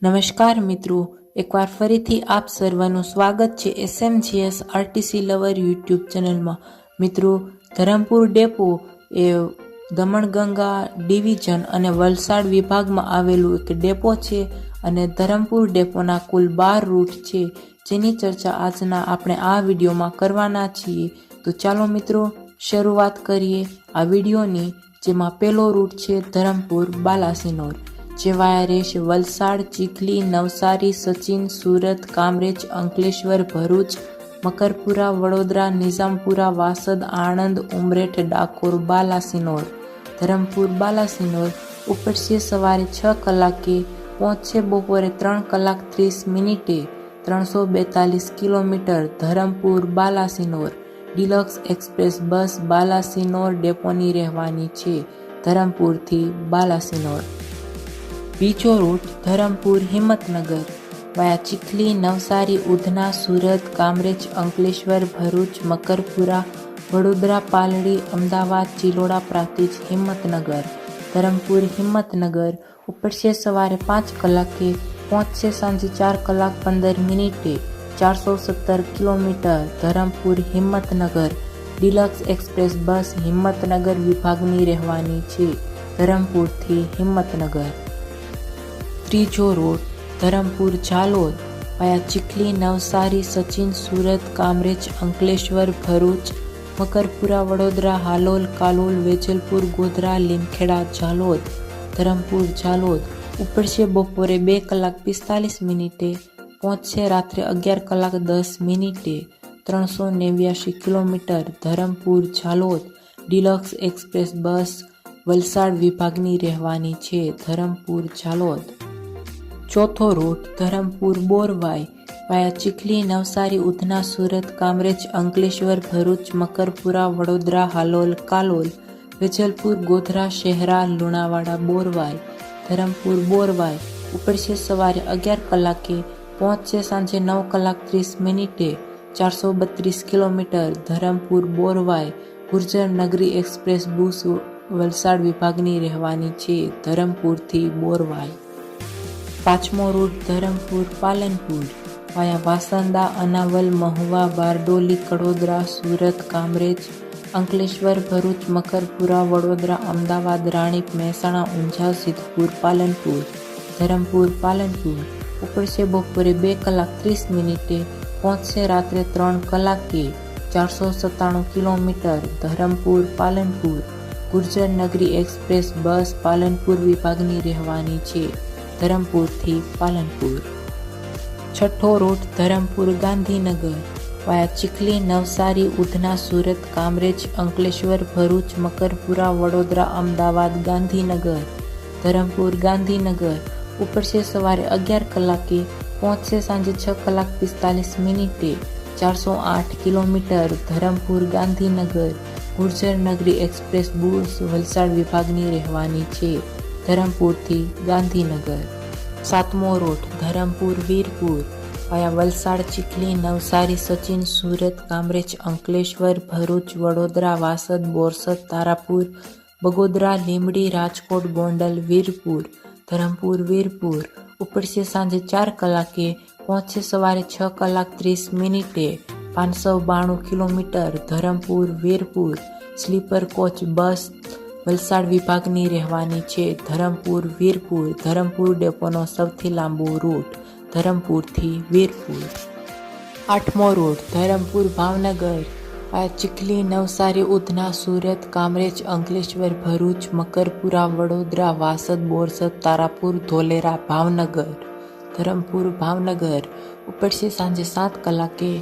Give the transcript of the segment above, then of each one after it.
નમસ્કાર મિત્રો, એકવાર ફરીથી આપ સર્વનું સ્વાગત છે SMGS આરટીસી લવર યુટ્યુબ ચેનલમાં। મિત્રો, ધરમપુર ડેપો એ દમણગંગા ડિવિઝન અને વલસાડ વિભાગમાં આવેલું એક ડેપો છે અને ધરમપુર ડેપોના કુલ 12 રૂટ છે, જેની ચર્ચા આજના આપણે આ વિડીયોમાં કરવાના છીએ। તો ચાલો મિત્રો શરૂઆત કરીએ આ વિડીયોની, જેમાં પહેલો રૂટ છે ધરમપુર બાલાસિનોર, જે વાયા રહેશે વલસાડ, ચીખલી, નવસારી, સચિન, સુરત, કામરેજ, અંકલેશ્વર, ભરૂચ, મકરપુરા, વડોદરા, નિઝામપુરા, વાસદ, આણંદ, ઉમરેઠ, ડાકોર, બાલાસિનોર। ધરમપુર બાલાસિનોર ઉપડશે સવારે 6 કલાકે, પહોંચશે બપોરે 3 કલાક 30 મિનિટે, 342 kilometre. Dharampur Balasinor deluxe express bus Balasinor ડેપોની રહેવાની છે, ધરમપુરથી બાલાસિનોર। બીજો રૂટ ધરમપુર હિંમતનગર, વાયા ચીખલી, નવસારી, ઉધના, સુરત, કામરેજ, અંકલેશ્વર, ભરૂચ, મકરપુરા, વડોદરા, પાલડી, અમદાવાદ, ચિલોડા, પ્રાંતિજ, હિંમતનગર। ધરમપુર હિંમતનગર ઉપડશે સવારે 5 કલાકે, પહોંચશે સાંજે 4 કલાક 15 મિનિટે, 417 kilometre. Dharampur Himmatnagar deluxe express બસ હિંમતનગર વિભાગની રહેવાની છે, ધરમપુરથી હિંમતનગર। ત્રીજો રૂટ ધરમપુર ઝાલોદ, વાયા ચીખલી, નવસારી, સચિન, સુરત, કામરેજ, અંકલેશ્વર, ભરૂચ, મકરપુરા, વડોદરા, હાલોલ, કાલોલ, વેજલપુર, ગોધરા, લીમખેડા, ઝાલોદ। ધરમપુર ઝાલોદ ઉપડશે બપોરે 2 કલાક 45 મિનિટે, પહોંચશે રાત્રે 11 કલાક 10 મિનિટે, 389 kilometre. Dharampur Jhalod deluxe express બસ વલસાડ વિભાગની રહેવાની છે, ધરમપુર ઝાલોદ। ચોથો રૂટ ધરમપુર બોરવાઈ, વાયા ચીખલી, નવસારી, ઉધના, સુરત, કામરેજ, અંકલેશ્વર, ભરૂચ, મકરપુરા, વડોદરા, હાલોલ, કાલોલ, વેજલપુર, ગોધરા, શહેરા, લુણાવાડા, બોરવાઈ। ધરમપુર બોરવાઈ ઉપડશે સવારે 11 કલાકે, પહોંચશે સાંજે 9 કલાક 30 મિનિટે, 432 કિલોમીટર। ધરમપુર બોરવાઈ ગુર્જર નગરી એક્સપ્રેસ બસ વલસાડ વિભાગની રહેવાની છે, ધરમપુરથી બોરવાઈ। પાંચમો રૂટ ધરમપુર પાલનપુર, વાયા વાસંદા, અનાવલ, મહુવા, બારડોલી, કડોદરા, સુરત, કામરેજ, અંકલેશ્વર, ભરૂચ, મકરપુરા, વડોદરા, અમદાવાદ, રાણીપ, મહેસાણા, ઊંઝા, સિદ્ધપુર, પાલનપુર। ધરમપુર પાલનપુર ઉપડશે બપોરે 2 કલાક 30 મિનિટે, પહોંચશે રાત્રે 3 કલાકે, 497 કિલોમીટર। ધરમપુર પાલનપુર ગુર્જર નગરી એક્સપ્રેસ બસ પાલનપુર વિભાગની રહેવાની છે, ધરમપુરથી પાલનપુર। છઠ્ઠો રૂટ ધરમપુર ગાંધીનગર, વાયા ચીખલી, નવસારી, ઉધના, સુરત, કામરેજ, અંકલેશ્વર, ભરૂચ, મકરપુરા, વડોદરા, અમદાવાદ, ગાંધીનગર। ધરમપુર ગાંધીનગર ઉપડશે સવારે 11 કલાકે, પહોંચશે સાંજે 6 કલાક 45 મિનિટે, 408 કિલોમીટર। ધરમપુર ગાંધીનગર ગુર્જર નગરી એક્સપ્રેસ બસ વલસાડ વિભાગની રહેવાની છે, ધરમપુરથી ગાંધીનગર। સાતમો રૂટ ધરમપુર વીરપુર, વાયા વલસાડ, ચીખલી, નવસારી, સચિન, સુરત, કામરેજ, અંકલેશ્વર, ભરૂચ, વડોદરા, વાસદ, બોરસદ, તારાપુર, બગોદરા, લીંબડી, રાજકોટ, ગોંડલ, વીરપુર। ધરમપુર વીરપુર ઉપડશે સાંજે 4 કલાકે, પહોંચશે સવારે 6 કલાક 30 મિનિટે, 592 kilometre. Dharampur Virpur sleeper coach bus Valsad વિભાગની રહેવાની છે, ધરમપુર વીરપુર। ધરમપુર ડેપોનો સૌથી લાંબો રૂટ, ધરમપુરથી વીરપુર। આઠમો રૂટ ધરમપુર ભાવનગર, વાયા ચીખલી, નવસારી, ઉધના, સુરત, કામરેજ, અંકલેશ્વર, ભરૂચ, મકરપુરા, વડોદરા, વાસદ, બોરસદ, તારાપુર, ધોલેરા, ભાવનગર। ધરમપુર ભાવનગર ઉપડશે સાંજે 7 કલાકે,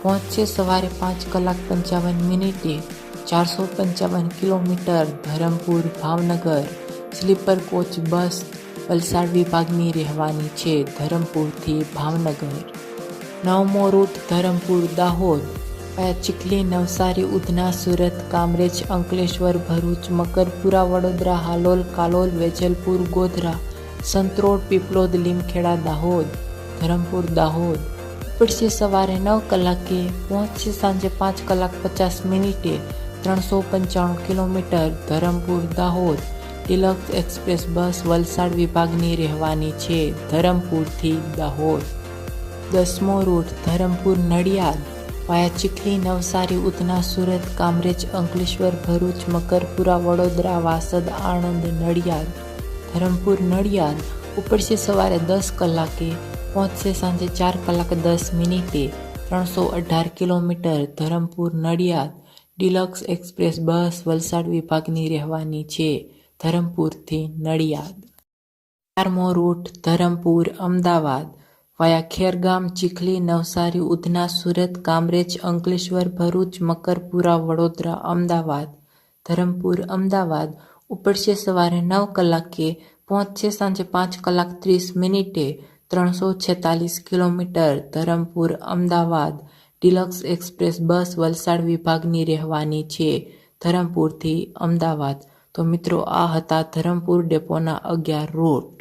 પહોંચશે સવારે 5 કલાક 55 મિનિટે, 455 kilometre. Dharampur Bhavnagar sleeper coach bus Valsad વિભાગની રહેવાની છે, ધરમપુરથી ભાવનગર। નવમો રૂટ ધરમપુર દાહોદ, વાયા ચીખલી, નવસારી, ઉધના, સુરત, કામરેજ, અંકલેશ્વર, ભરૂચ, મકરપુરા, વડોદરા, હાલોલ, કાલોલ, વેજલપુર, ગોધરા, સંતરોડ, પીપલોદ, લીમખેડા, દાહોદ। ધરમપુર દાહોદ ઉપડશે સવારે 9 કલાકે, પહોંચશે સાંજે 5 કલાક 50 મિનિટે, 395 kilometre. Dharampur Dahod deluxe express બસ વલસાડ વિભાગની રહેવાની છે ધરમપુરથી દાહોદ. 10મો રૂટ ધરમપુર નડિયાદ વાયા ચીખલી નવસારી ઉધના સુરત કામરેજ અંકલેશ્વર ભરૂચ મકરપુરા વડોદરા વાસદ આણંદ નડિયાદ. ધરમપુર નડિયાદ ઉપડશે સવારે 10 કલાકે, પહોંચશે સાંજે 4 કલાકે 10 મિનિટે. 318 kilometre. Dharampur Nadiad deluxe express બસ વલસાડ વિભાગની રહેવાની છે ધરમપુરથી નડિયાદ. 4મો રૂટ ધરમપુર અમદાવાદ વાયા ખેરગામ ચીખલી નવસારી ઉધના સુરત કામરેજ અંકલેશ્વર ભરૂચ મકરપુરા વડોદરા અમદાવાદ. ધરમપુર અમદાવાદ ઉપડશે સવારે 9 કલાકે, પહોંચશે સાંજે 5 કલાક 30 મિનિટે. 346 kilometre. Dharampur Ahmedabad deluxe express બસ વલસાડ વિભાગની રહેવાની છે ધરમપુરથી અમદાવાદ. તો મિત્રો, આ હતા ધરમપુર ડેપોના 11 રૂટ.